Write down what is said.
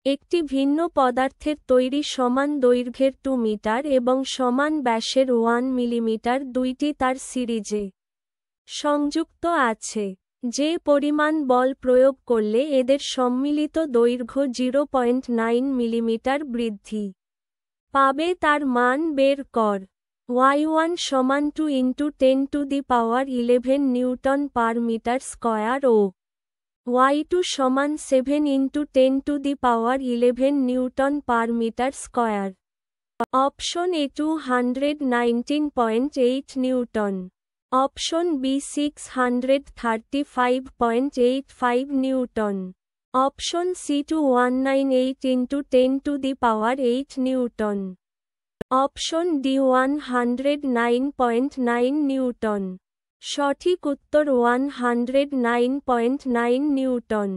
একটি ভিন্ন পদার্থের তৈরি সমান দৈর্ঘ্যের 2 মিটার এবং সমান ব্যাসের 1 মিলিমিটার দুইটি তার সিরিজে সংযুক্ত আছে। যে পরিমাণ বল প্রয়োগ করলে এদের সম্মিলিত দৈর্ঘ্য 0.9 মিলিমিটার বৃদ্ধি পাবে তার মান বের কর। y1 সমান 2 × 10⁻11 নিউটন পার মিটার স্কয়ার ও y2 সমান 7 × 10⁻11 newton per metre square. Option A 219.8 newton, option B 635.85 newton, option C 2198 × 10⁸ newton, option D 109.9 newton. সঠিক উত্তর 109.9 নিউটন।